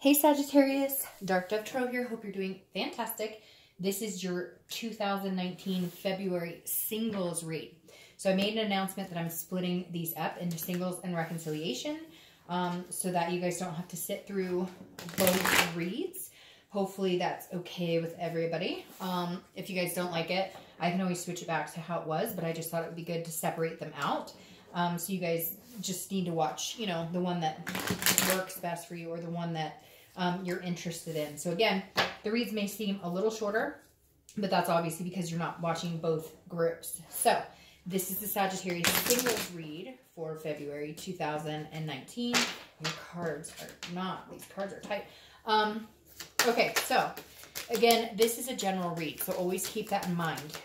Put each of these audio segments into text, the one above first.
Hey Sagittarius, Dark Dove Tarot here. Hope you're doing fantastic. This is your 2019 February singles read. So I made an announcement that I'm splitting these up into singles and reconciliation so that you guys don't have to sit through both reads. Hopefully that's okay with everybody. If you guys don't like it, I can always switch it back to how it was, but I just thought it would be good to separate them out. So you guys just need to watch, you know, the one that works best for you or the one that you're interested in. So again, the reads may seem a little shorter, but that's obviously because you're not watching both groups. So this is the Sagittarius singles read for February 2019. Your cards are not, these cards are tight. Okay, so again, this is a general read, so always keep that in mind.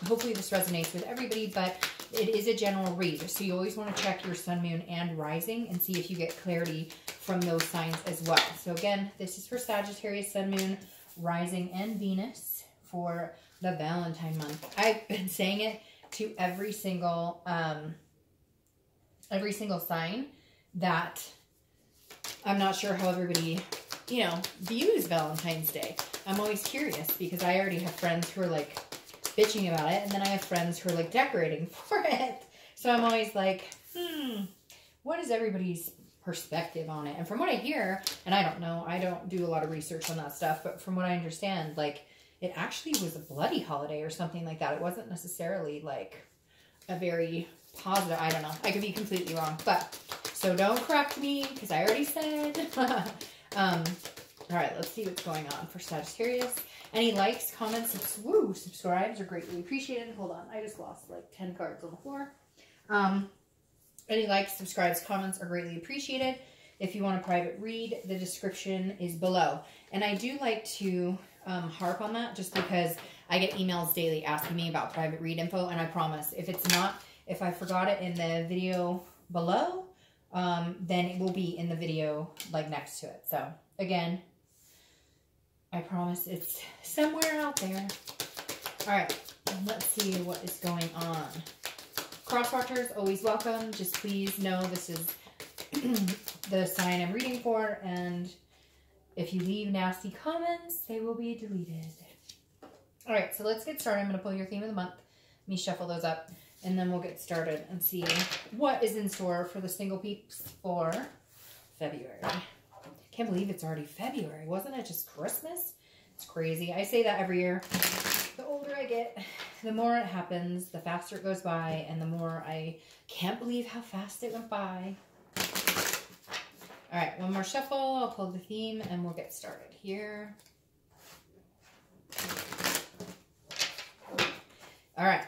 Hopefully this resonates with everybody, but it is a general read. So you always want to check your sun, moon, and rising and see if you get clarity from those signs as well. So again, this is for Sagittarius, sun, moon, rising, and Venus for the Valentine month. I've been saying it to every single sign that I'm not sure how everybody, you know, views Valentine's Day. I'm always curious because I already have friends who are like bitching about it, and then I have friends who are like decorating for it. So I'm always like, what is everybody's perspective on it? And from what I hear, and I don't know, I don't do a lot of research on that stuff, but from what I understand, like it actually was a bloody holiday or something like that. It wasn't necessarily like a very positive, I don't know. I could be completely wrong, but so don't correct me because I already said. All right, let's see what's going on for Sagittarius. Any likes, comments, subscribes are greatly appreciated. Hold on, I just lost like 10 cards on the floor. Any likes, subscribes, comments are greatly appreciated. If you want a private read, the description is below. And I do like to harp on that just because I get emails daily asking me about private read info, and I promise if it's not, if I forgot it in the video below, then it will be in the video like next to it. So again, I promise it's somewhere out there. All right, let's see what is going on. Cross watchers, always welcome. Just please know this is the sign I'm reading for, and if you leave nasty comments, they will be deleted. All right, so let's get started. I'm going to pull your theme of the month. Let me shuffle those up, and then we'll get started and see what is in store for the single peeps for February. Can't believe it's already February. Wasn't it just Christmas? It's crazy. I say that every year. The older I get, the more it happens, the faster it goes by, and the more I can't believe how fast it went by. All right, one more shuffle. I'll pull the theme, and we'll get started here. All right.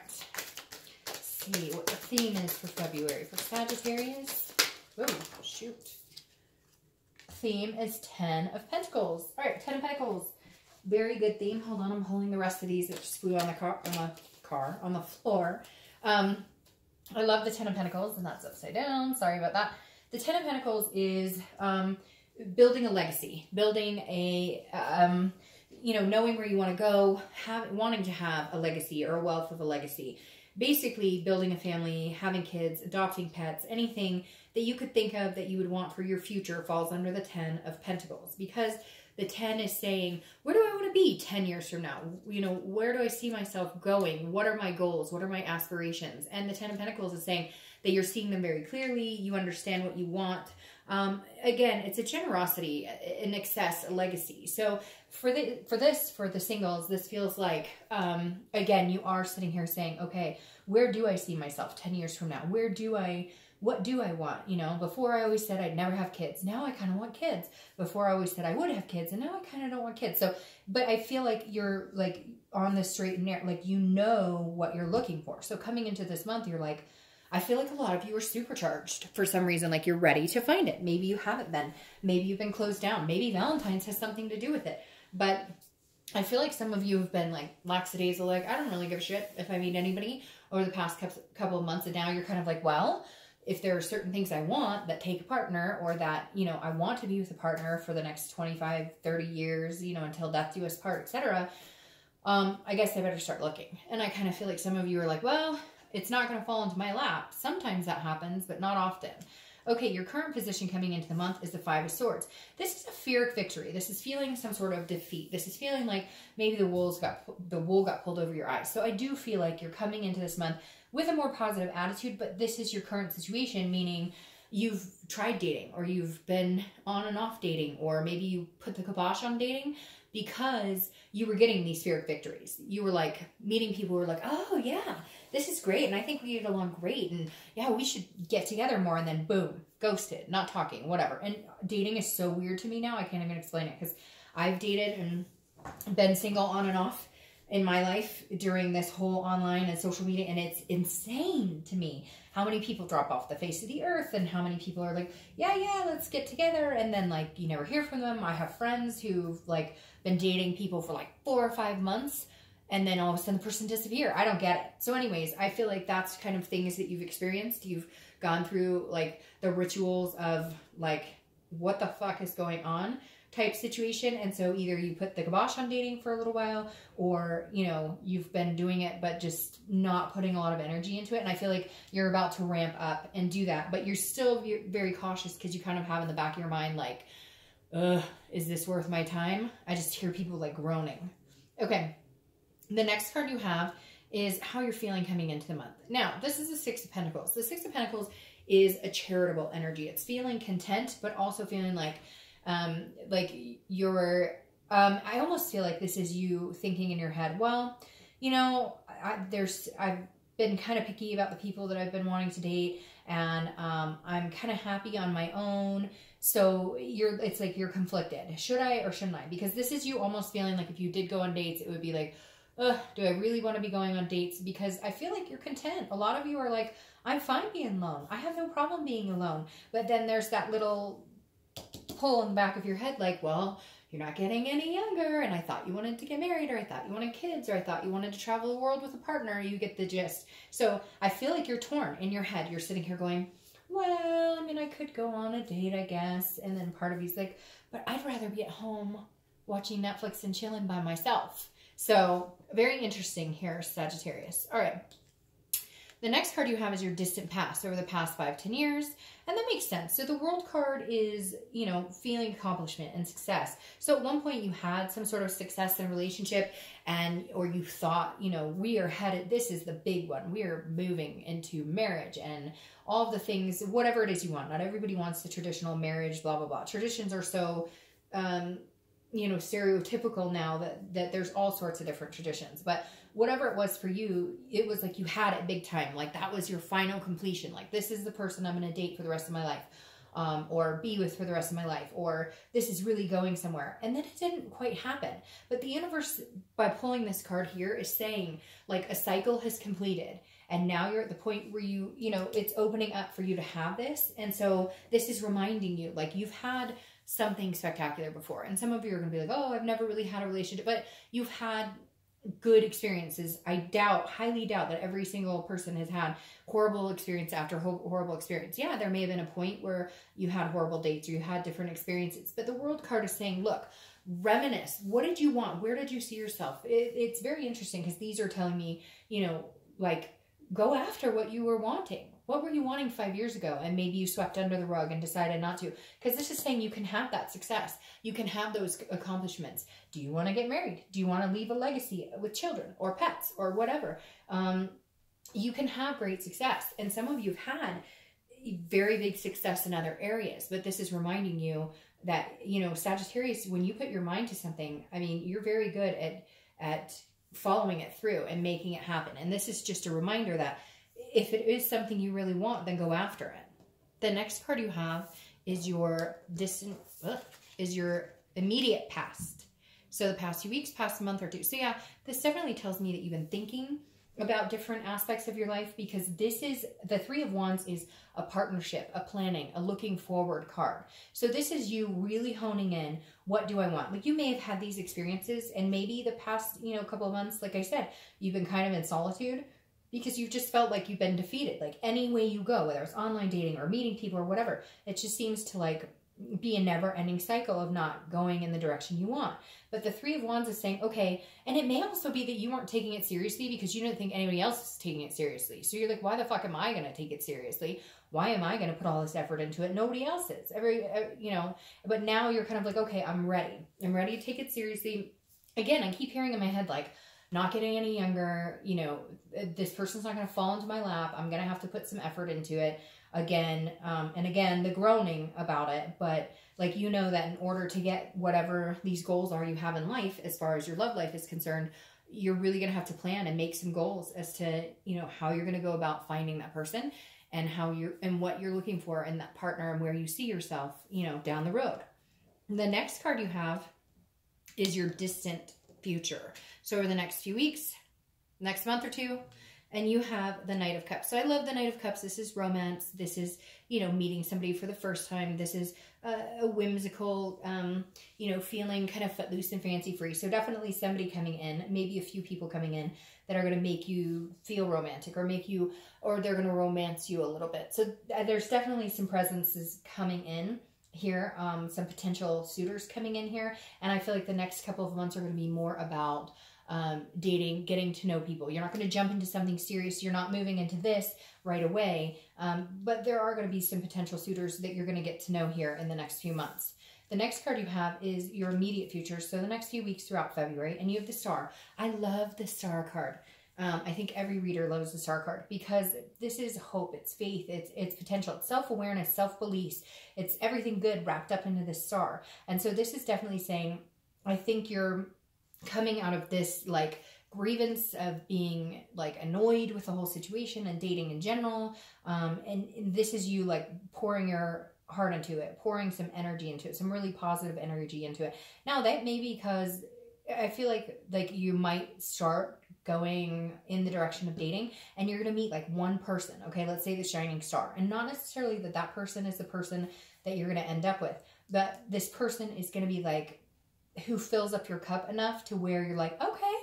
Let's see what the theme is for February for Sagittarius. Oh, shoot. Theme is 10 of Pentacles. All right, 10 of Pentacles. Very good theme. Hold on, I'm holding the rest of these that just flew on the floor. I love the 10 of Pentacles, and that's upside down. Sorry about that. The 10 of Pentacles is building a legacy, building a, you know, knowing where you want to go, wanting to have a legacy or a wealth of a legacy. Basically, building a family, having kids, adopting pets, anything that you could think of that you would want for your future falls under the 10 of Pentacles, because the 10 is saying, where do I want to be 10 years from now? You know, where do I see myself going? What are my goals? What are my aspirations? And the 10 of Pentacles is saying that you're seeing them very clearly. You understand what you want. Again, it's a generosity, an excess, a legacy. So for the singles, this feels like, again, you are sitting here saying, okay, where do I see myself 10 years from now? What do I want? You know, before I always said I'd never have kids. Now I kind of want kids. Before I always said I would have kids, and now I kind of don't want kids. So, but I feel like you're like on the straight and narrow, like you know what you're looking for. So coming into this month, you're like, I feel like a lot of you are supercharged for some reason, like you're ready to find it. Maybe you haven't been. Maybe you've been closed down. Maybe Valentine's has something to do with it. But I feel like some of you have been like lackadaisical, like I don't really give a shit if I meet anybody over the past couple of months. And now you're kind of like, well, if there are certain things I want that take a partner, or that, you know, I want to be with a partner for the next 25, 30 years, you know, until death do us part, etc. I guess I better start looking. And I kind of feel like some of you are like, well, it's not going to fall into my lap. Sometimes that happens, but not often. Okay, your current position coming into the month is the Five of Swords. This is a fear of victory. This is feeling some sort of defeat. This is feeling like maybe the wool got pulled over your eyes. So I do feel like you're coming into this month with a more positive attitude, but this is your current situation, meaning you've tried dating, or you've been on and off dating, or maybe you put the kibosh on dating because you were getting these fear of victories. You were like meeting people who were like, oh yeah, this is great, and I think we get along great, and yeah, we should get together more, and then boom, ghosted, not talking, whatever. And dating is so weird to me now, I can't even explain it, because I've dated and been single on and off in my life during this whole online and social media, and it's insane to me how many people drop off the face of the earth, and how many people are like, yeah, let's get together, and then like you never hear from them. I have friends who've like been dating people for like 4 or 5 months, and then all of a sudden the person disappear. I don't get it. So anyways, I feel like that's kind of things that you've experienced. You've gone through like the rituals of like, what the fuck is going on type situation. And so either you put the kibosh on dating for a little while, or, you know, you've been doing it, but just not putting a lot of energy into it. And I feel like you're about to ramp up and do that, but you're still very cautious because you kind of have in the back of your mind, like, is this worth my time? I just hear people like groaning. Okay. The next card you have is how you're feeling coming into the month. Now, this is the Six of Pentacles. The Six of Pentacles is a charitable energy. It's feeling content, but also feeling like you're, I almost feel like this is you thinking in your head, well, you know, I've been kind of picky about the people that I've been wanting to date, and I'm kind of happy on my own. So it's like you're conflicted. Should I or shouldn't I? Because this is you almost feeling like if you did go on dates, it would be like, do I really want to be going on dates? Because I feel like you're content. A lot of you are like, I'm fine being alone. I have no problem being alone. But then there's that little pull in the back of your head, like, well, you're not getting any younger, and I thought you wanted to get married, or I thought you wanted kids, or I thought you wanted to travel the world with a partner. You get the gist. So I feel like you're torn in your head. You're sitting here going, well, I mean, I could go on a date, I guess. And then part of you's like, but I'd rather be at home watching Netflix and chilling by myself. So very interesting here, Sagittarius. All right. The next card you have is your distant past, over the past 5-10 years. And that makes sense. So the World card is, you know, feeling accomplishment and success. So at one point you had some sort of success in a relationship, or you thought, you know, we are headed, this is the big one. We are moving into marriage and all of the things, whatever it is you want. Not everybody wants the traditional marriage, blah, blah, blah. Traditions are so, you know, stereotypical now that there's all sorts of different traditions. But whatever it was for you, it was like you had it big time. Like that was your final completion. Like, this is the person I'm going to date for the rest of my life, or be with for the rest of my life, or this is really going somewhere. And then it didn't quite happen. But the universe, by pulling this card here, is saying like a cycle has completed. And now you're at the point where you know, it's opening up for you to have this. And so this is reminding you, like, you've had something spectacular before. And some of you are going to be like, oh, I've never really had a relationship, but you've had good experiences. I highly doubt that every single person has had horrible experience after horrible experience. Yeah, there may have been a point where you had horrible dates or you had different experiences, but the World card is saying, look, reminisce. What did you want? Where did you see yourself? It's very interesting because these are telling me, you know, like, go after what you were wanting. What were you wanting 5 years ago? And maybe you swept under the rug and decided not to. Because this is saying you can have that success. You can have those accomplishments. Do you want to get married? Do you want to leave a legacy with children or pets or whatever? You can have great success. And some of you have had very big success in other areas. But this is reminding you that, you know, Sagittarius, when you put your mind to something, I mean, you're very good at following it through and making it happen. And this is just a reminder that if it is something you really want, then go after it. The next card you have is your your immediate past. So the past few weeks, past month or two. So yeah, this definitely tells me that you've been thinking about different aspects of your life, because this is, the Three of Wands is a partnership, a planning, a looking forward card. So this is you really honing in, what do I want? Like, you may have had these experiences, and maybe the past, you know, couple of months, like I said, you've been kind of in solitude because you've just felt like you've been defeated. Like, any way you go, whether it's online dating or meeting people or whatever, it just seems to like be a never-ending cycle of not going in the direction you want. But the Three of Wands is saying, okay, and it may also be that you weren't taking it seriously because you didn't think anybody else was taking it seriously. So you're like, why the fuck am I going to take it seriously? Why am I going to put all this effort into it? Nobody else is. You know, but now you're kind of like, okay, I'm ready. I'm ready to take it seriously. Again, I keep hearing in my head, like, not getting any younger, you know, this person's not going to fall into my lap. I'm going to have to put some effort into it again. And again, the groaning about it, but like, you know, that in order to get whatever these goals are you have in life, as far as your love life is concerned, you're really going to have to plan and make some goals as to, you know, how you're going to go about finding that person and how you're, and what you're looking for in that partner and where you see yourself, you know, down the road. The next card you have is your distant future. So over the next few weeks, next month or two, and you have the Knight of Cups. So I love the Knight of Cups. This is romance. This is, you know, meeting somebody for the first time. This is a whimsical, you know, feeling kind of footloose and fancy free. So definitely somebody coming in, maybe a few people coming in that are going to make you feel romantic or make you, or they're going to romance you a little bit. So there's definitely some presences coming in here, some potential suitors coming in here. And I feel like the next couple of months are going to be more about dating, getting to know people. You're not going to jump into something serious. You're not moving into this right away. But there are going to be some potential suitors that you're going to get to know here in the next few months. The next card you have is your immediate future. So the next few weeks throughout February, and you have the Star. I love the Star card. I think every reader loves the Star card because this is hope, it's faith, it's potential, it's self-awareness, self-belief. It's everything good wrapped up into this Star. And so this is definitely saying, I think you're coming out of this like grievance of being like annoyed with the whole situation and dating in general. And this is you like pouring your heart into it, pouring some energy into it, some really positive energy into it. Now that may be because I feel like you might start going in the direction of dating and you're going to meet like one person. Okay. Let's say the shining star, and not necessarily that that person is the person that you're going to end up with, but this person is going to be like, who fills up your cup enough to where you're like, okay,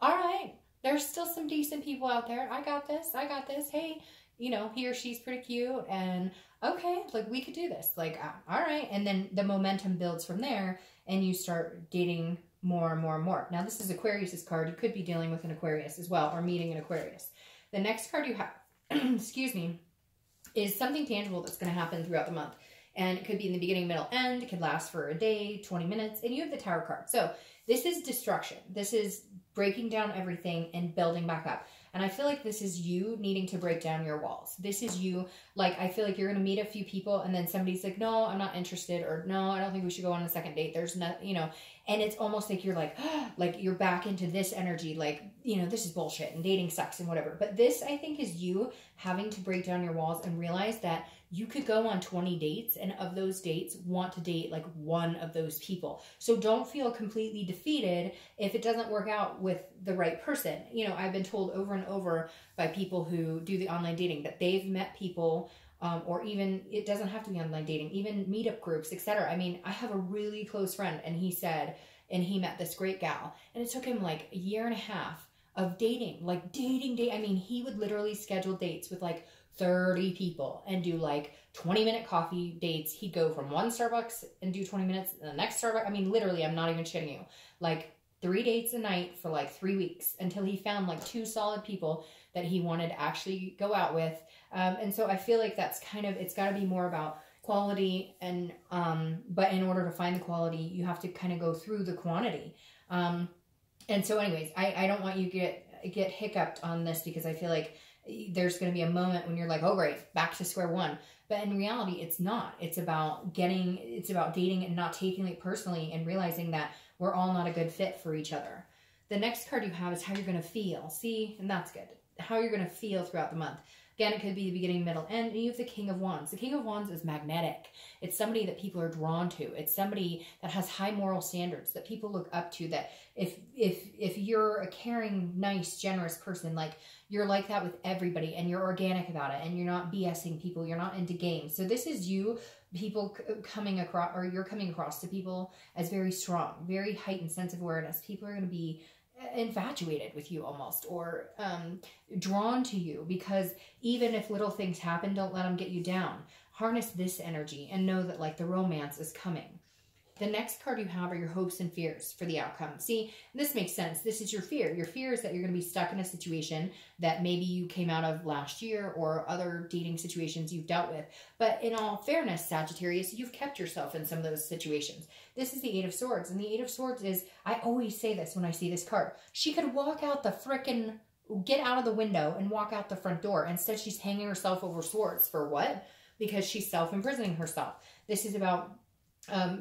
all right, there's still some decent people out there. I got this. Hey, you know, he or she's pretty cute and okay, like we could do this. Like, all right. And then the momentum builds from there and you start dating more and more and more. Now, this is Aquarius's card. You could be dealing with an Aquarius as well or meeting an Aquarius. The next card you have, excuse me, is something tangible that's going to happen throughout the month. And it could be in the beginning, middle, end. It could last for a day, 20 minutes. And you have the Tower card. So this is destruction. This is breaking down everything and building back up. And I feel like this is you needing to break down your walls. This is you, like, I feel like you're going to meet a few people and then somebody's like, no, I'm not interested. Or no, I don't think we should go on a second date. There's no, you know, and it's almost like you're like, like you're back into this energy. Like, you know, this is bullshit and dating sucks and whatever. But this, I think, is you having to break down your walls and realize that you could go on 20 dates and of those dates want to date like one of those people. So don't feel completely defeated if it doesn't work out with the right person. You know, I've been told over and over by people who do the online dating that they've met people, or even, it doesn't have to be online dating, even meetup groups, etc. I mean, I have a really close friend and he said, and he met this great gal and it took him like a year and a half of dating, like dating. I mean, he would literally schedule dates with like 30 people and do like 20-minute coffee dates. He'd go from one Starbucks and do 20 minutes and the next Starbucks. I mean, literally, I'm not even shitting you. Like 3 dates a night for like 3 weeks until he found like 2 solid people that he wanted to actually go out with. And so I feel like that's kind of, it's got to be more about quality and, but in order to find the quality, you have to kind of go through the quantity. And so anyways, I don't want you to get hiccuped on this because I feel like there's going to be a moment when you're like, oh, great, back to square one. But in reality, it's not. It's about dating and not taking it personally and realizing that we're all not a good fit for each other. The next card you have is how you're going to feel. See, and that's good. How you're going to feel throughout the month. Again, it could be the beginning, middle, end. And you have the King of Wands. The King of Wands is magnetic. It's somebody that people are drawn to. It's somebody that has high moral standards that people look up to. That if you're a caring, nice, generous person, like you're like that with everybody and you're organic about it and you're not BSing people. You're not into games. So this is you, people coming across, or you're coming across to people as very strong, very heightened sense of awareness. People are going to be infatuated with you almost, or drawn to you, because even if little things happen, don't let them get you down. harness this energy and know that like the romance is coming. The next card you have are your hopes and fears for the outcome. See, this makes sense. This is your fear. Your fear is that you're going to be stuck in a situation that maybe you came out of last year or other dating situations you've dealt with. But in all fairness, Sagittarius, you've kept yourself in some of those situations. This is the Eight of Swords. And the Eight of Swords is, I always say this when I see this card, she could walk out the frickin', get out of the window and walk out the front door. Instead, she's hanging herself over swords. For what? Because she's self-imprisoning herself. This is about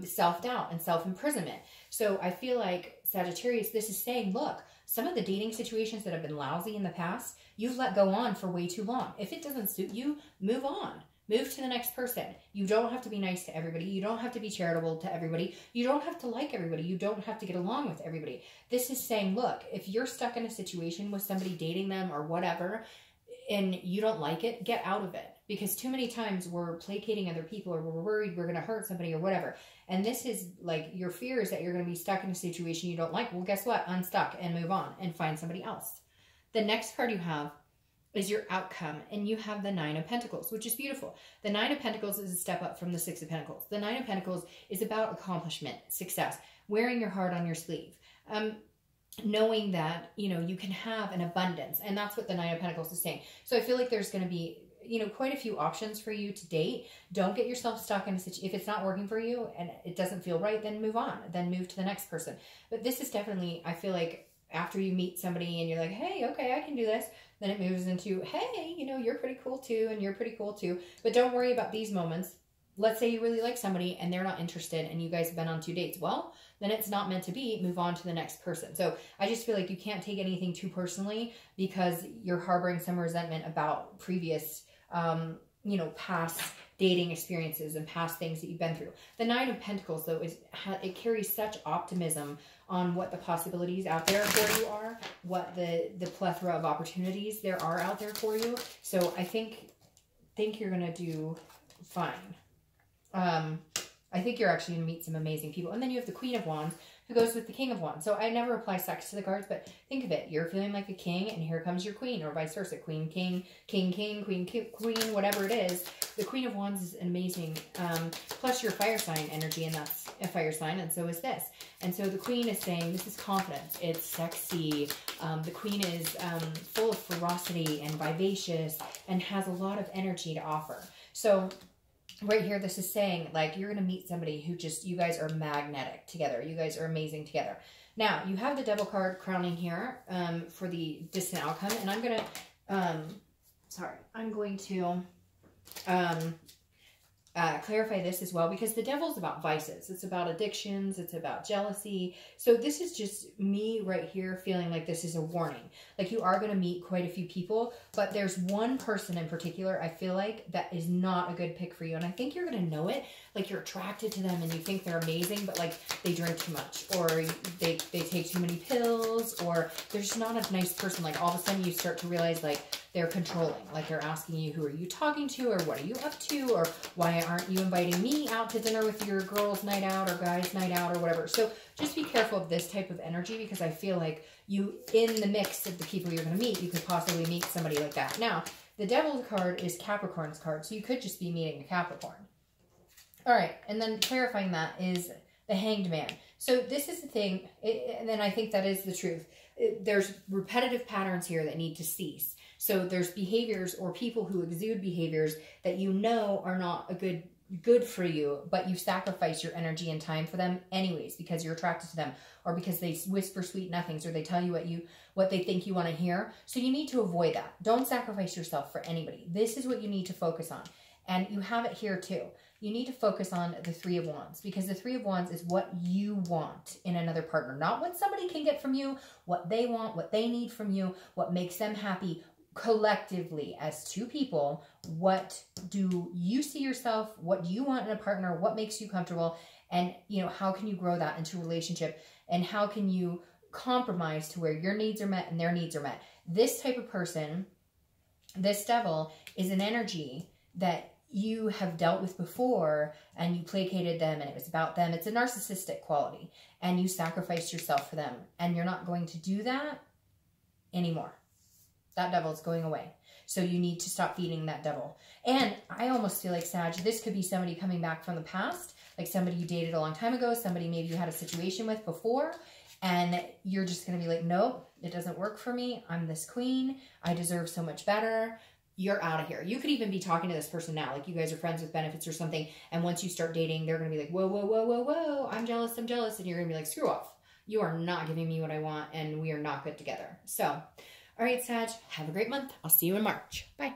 self-doubt and self-imprisonment. So I feel like, Sagittarius, this is saying, look, some of the dating situations that have been lousy in the past, you've let go on for way too long. If it doesn't suit you, move on. Move to the next person. You don't have to be nice to everybody. You don't have to be charitable to everybody. You don't have to like everybody. You don't have to get along with everybody. This is saying, look, if you're stuck in a situation with somebody dating them or whatever, and you don't like it, get out of it. Because too many times we're placating other people or we're worried we're going to hurt somebody or whatever. And this is like your fear is that you're going to be stuck in a situation you don't like. Well, guess what? Unstuck and move on and find somebody else. The next card you have is your outcome. And you have the Nine of Pentacles, which is beautiful. The Nine of Pentacles is a step up from the Six of Pentacles. The Nine of Pentacles is about accomplishment, success, wearing your heart on your sleeve. Knowing that, you know, you can have an abundance. And that's what the Nine of Pentacles is saying. So I feel like there's going to be, you know, quite a few options for you to date. Don't get yourself stuck in a situation. If it's not working for you and it doesn't feel right, then move on. Then move to the next person. But this is definitely, I feel like after you meet somebody and you're like, hey, okay, I can do this. Then it moves into, hey, you know, you're pretty cool too. And you're pretty cool too. But don't worry about these moments. Let's say you really like somebody and they're not interested and you guys have been on 2 dates. Well, then it's not meant to be. Move on to the next person. So I just feel like you can't take anything too personally because you're harboring some resentment about previous, you know, past dating experiences and past things that you've been through. The Nine of Pentacles, though, it carries such optimism on what the possibilities out there for you are, what the plethora of opportunities there are out there for you. So I think you're going to do fine. I think you're actually going to meet some amazing people. And then you have the Queen of Wands who goes with the King of Wands. So I never apply sex to the cards, but think of it. You're feeling like a king and here comes your queen, or vice versa. Queen, king, king, king, queen, queen, whatever it is. The Queen of Wands is amazing. Plus your fire sign energy, and that's a fire sign, and so is this. And so the Queen is saying this is confidence. It's sexy. The Queen is full of ferocity and vivacious and has a lot of energy to offer. So right here, this is saying, like, you're going to meet somebody who just, you guys are magnetic together. You guys are amazing together. Now, you have the Devil card crowning here for the distant outcome. And I'm going to, I'm going to clarify this as well, because the Devil's about vices. It's about addictions. It's about jealousy. So this is just me right here feeling like this is a warning. Like, you are going to meet quite a few people, but there's one person in particular I feel like that is not a good pick for you. And I think you're going to know it. Like, you're attracted to them and you think they're amazing, but like they drink too much, or they take too many pills, or they're just not a nice person. Like, all of a sudden you start to realize like they're controlling. Like, they're asking you, who are you talking to, or what are you up to, or why aren't you inviting me out to dinner with your girls' night out or guys' night out or whatever. So just be careful of this type of energy, because I feel like you, in the mix of the people you're going to meet, you could possibly meet somebody like that. Now, the Devil's card is Capricorn's card, so you could just be meeting a Capricorn. All right, and then clarifying that is the Hanged Man. So this is the thing, and then I think that is the truth. There's repetitive patterns here that need to cease. So there's behaviors or people who exude behaviors that you know are not a good for you, but you sacrifice your energy and time for them anyways because you're attracted to them, or because they whisper sweet nothings, or they tell you what they think you want to hear. So you need to avoid that. Don't sacrifice yourself for anybody. This is what you need to focus on. And you have it here too. You need to focus on the Three of Wands, because the Three of Wands is what you want in another partner, not what somebody can get from you, what they want, what they need from you, what makes them happy. Collectively, as two people, what do you see yourself? What do you want in a partner? What makes you comfortable? And, you know, how can you grow that into a relationship? And how can you compromise to where your needs are met and their needs are met? This type of person, this Devil, is an energy that you have dealt with before, and you placated them and it was about them. It's a narcissistic quality, and you sacrificed yourself for them, and you're not going to do that anymore. That devil is going away. So you need to stop feeding that devil. And I almost feel like, Sag, this could be somebody coming back from the past, like somebody you dated a long time ago, somebody maybe you had a situation with before, and you're just going to be like, nope, it doesn't work for me. I'm this queen. I deserve so much better. You're out of here. You could even be talking to this person now, like you guys are friends with benefits or something, and once you start dating, they're going to be like, whoa, whoa, whoa, whoa, whoa, I'm jealous, and you're going to be like, screw off. You are not giving me what I want, and we are not good together. So, all right, Sag, have a great month. I'll see you in March. Bye.